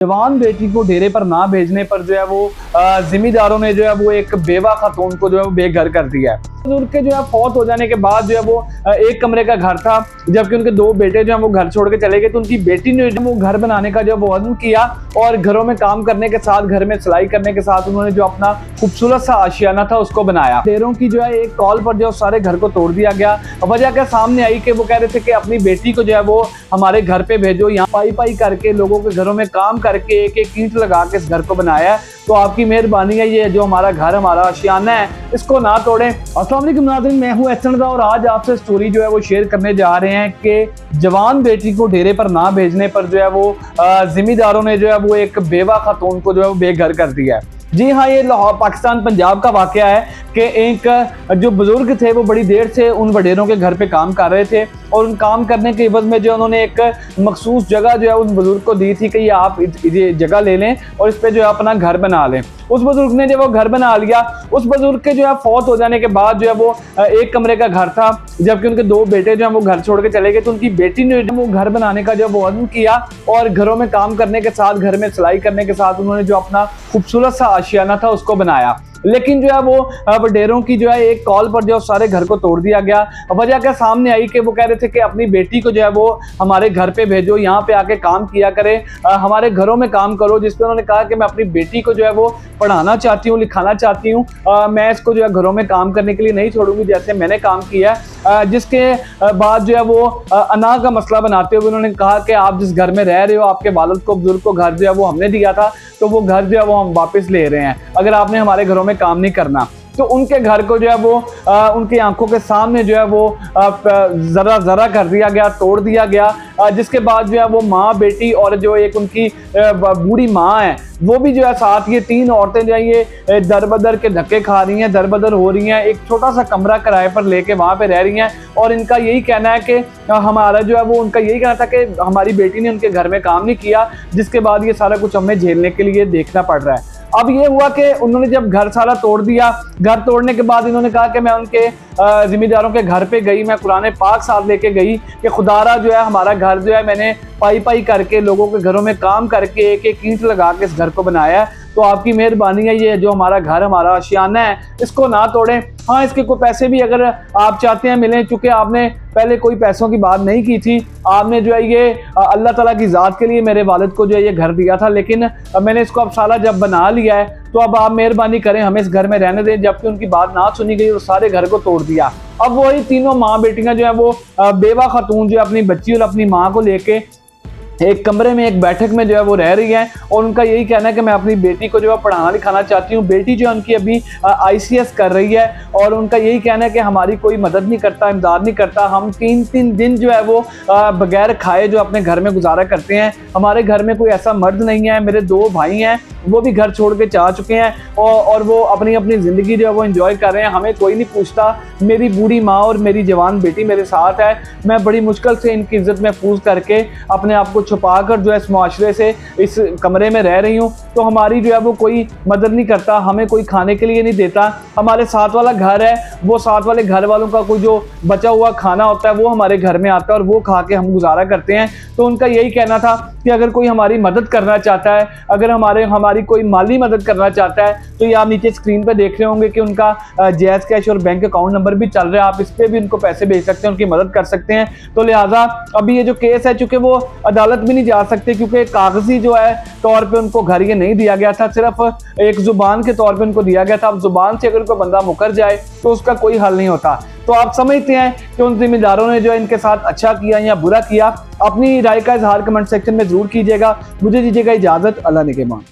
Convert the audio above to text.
जवान बेटी को डेरे पर ना भेजने पर जो है वो जिम्मेदारों ने जो है वो एक बेवा खातून को जो है वो बेघर कर दिया है। उनके जो है फौत हो जाने के बाद जो है वो एक कमरे का घर था, जबकि उनके दो बेटे जो है वो घर छोड़ के चले गए। तो उनकी बेटी ने वो घर बनाने का जो वो अज़्म किया और घरों में काम करने के साथ, घर में सिलाई करने के साथ उन्होंने जो अपना खूबसूरत सा आशियाना था उसको बनाया। डेरों की जो है एक कॉल पर जो सारे घर को तोड़ दिया गया। वजह क्या सामने आई कि वो कह रहे थे कि अपनी बेटी को जो है वो हमारे घर पे भेजो। यहाँ पाई पाई करके लोगों के घरों में काम करके एक एक ईंट लगा के इस घर को बनाया है। तो आपकी मेहरबानी है, ये जो हमारा घर, हमारा आशियाना है, इसको ना तोड़ें। अस्सलाम वालेकुम नाज़रीन, मैं हूँ एहसन रज़ा और आज आपसे स्टोरी जो है वो शेयर करने जा रहे हैं कि जवान बेटी को डेरे पर ना भेजने पर जो है वो जिम्मेदारों ने जो है वो एक बेवा खातून को जो है वो बेघर कर दिया है। जी हाँ, ये लाहौर पाकिस्तान पंजाब का वाकया है कि एक जो बुजुर्ग थे वो बड़ी देर से उन वडेरों के घर पे काम कर रहे थे और उन काम करने के एवज में जो उन्होंने एक मखसूस जगह जो है उस बुजुर्ग को दी थी कि ये आप ये जगह ले लें और इस पे जो है अपना घर बना लें। उस बुजुर्ग ने जब वो घर बना लिया, उस बुजुर्ग के जो है फौत हो जाने के बाद जो है वो एक कमरे का घर था, जबकि उनके दो बेटे जो है वो घर छोड़ के चले गए। तो उनकी बेटी ने वो घर बनाने का जो वो अज़्म किया और घरों में काम करने के साथ, घर में सिलाई करने के साथ उन्होंने जो अपना खूबसूरत सा आशियाना था उसको बनाया। लेकिन जो है वो वडेरों की जो है एक कॉल पर जो सारे घर को तोड़ दिया गया। वजह क्या सामने आई कि वो कह रहे थे कि अपनी बेटी को जो है वो हमारे घर पे भेजो, यहाँ पे आके काम किया करे, हमारे घरों में काम करो। जिसपे उन्होंने कहा कि मैं अपनी बेटी को जो है वो पढ़ाना चाहती हूँ, लिखाना चाहती हूँ, मैं इसको जो है घरों में काम करने के लिए नहीं छोड़ूंगी जैसे मैंने काम किया। जिसके बाद जो है वो अना का मसला बनाते हुए उन्होंने कहा कि आप जिस घर में रह रहे हो, आपके वालिद को, बुजुर्ग को घर जो है वो हमने दिया था, तो वो घर जो है वो हम वापस ले रहे हैं, अगर आपने हमारे घरों में काम नहीं करना। तो उनके घर को जो है वो उनकी आंखों के सामने जो है वो जरा जरा कर दिया गया, तोड़ दिया गया। जिसके बाद जो है वो माँ, बेटी और जो एक उनकी बूढ़ी माँ है वो भी जो है साथ, ये तीन औरतें जो है ये दर बदर के धक्के खा रही हैं, दर बदर हो रही हैं, एक छोटा सा कमरा किराए पर लेके वहाँ पे रह रही हैं। और इनका यही कहना है कि हमारा जो है वो, उनका यही कहना था कि हमारी बेटी ने उनके घर में काम नहीं किया, जिसके बाद ये सारा कुछ हमें झेलने के लिए देखना पड़ रहा है। अब ये हुआ कि उन्होंने जब घर सारा तोड़ दिया, घर तोड़ने के बाद इन्होंने कहा कि मैं उनके जिम्मेदारों के घर पे गई, मैं कुरान पाक साथ लेके गई कि खुदारा जो है हमारा घर जो है मैंने पाई पाई करके लोगों के घरों में काम करके एक एक ईंट लगा के इस घर को बनाया है। तो आपकी मेहरबानी है, ये जो हमारा घर, हमारा आशियाना है, इसको ना तोड़ें। हाँ, इसके कोई पैसे भी अगर आप चाहते हैं मिलें, चूँकि आपने पहले कोई पैसों की बात नहीं की थी, आपने जो है ये अल्लाह ताला की ज़ात के लिए मेरे वालिद को जो है ये घर दिया था, लेकिन मैंने इसको अब सारा जब बना लिया है तो अब आप मेहरबानी करें, हमें इस घर में रहने दें। जबकि उनकी बात ना सुनी गई और सारे घर को तोड़ दिया। अब वही तीनों माँ बेटियाँ जो है वो बेवा खातून जो है अपनी बच्ची और अपनी माँ को लेके एक कमरे में, एक बैठक में जो है वो रह रही है और उनका यही कहना है कि मैं अपनी बेटी को जो है पढ़ाना लिखाना चाहती हूँ। बेटी जो है उनकी अभी ICS कर रही है और उनका यही कहना है कि हमारी कोई मदद नहीं करता, इमदाद नहीं करता। हम 3-3 दिन जो है वो बगैर खाए जो अपने घर में गुजारा करते हैं। हमारे घर में कोई ऐसा मर्द नहीं है। मेरे 2 भाई हैं, वो भी घर छोड़ के जा चुके हैं और वो अपनी अपनी ज़िंदगी जो है वो एंजॉय कर रहे हैं। हमें कोई नहीं पूछता। मेरी बूढ़ी माँ और मेरी जवान बेटी मेरे साथ है। मैं बड़ी मुश्किल से इनकी इज्जत महफूज करके अपने आप को छुपा कर जो है इस मुआशरे से इस कमरे में रह रही हूँ। तो हमारी जो है वो कोई मदद नहीं करता, हमें कोई खाने के लिए नहीं देता। हमारे साथ वाला घर है, वो साथ वाले घर वालों का कोई जो बचा हुआ खाना होता है वो हमारे घर में आता है और वो खा के हम गुजारा करते हैं। तो उनका यही कहना था कि अगर कोई हमारी मदद करना चाहता है, अगर हमारी कोई माली मदद करना चाहता है, तो ये आप नीचे स्क्रीन पर देख रहे होंगे कि उनका जैज़ कैश और बैंक अकाउंट नंबर भी चल रहा है। आप इस पर भी उनको पैसे भेज सकते हैं, उनकी मदद कर सकते हैं। तो लिहाजा अभी ये जो केस है, चूंकि वो अदालत भी नहीं जा सकते क्योंकि कागजी जो है तौर पे उनको घर ये नहीं दिया गया था, सिर्फ एक जुबान के तौर पे उनको दिया गया था। अब जुबान से अगर कोई बंदा मुकर जाए तो उसका कोई हल नहीं होता। तो आप समझते हैं कि उन जिम्मेदारों ने जो इनके साथ अच्छा किया या बुरा किया। अपनी राय का इजहार कमेंट सेक्शन में जरूर कीजिएगा। मुझे दीजिएगा इजाजत। अल्लाह निगहबान।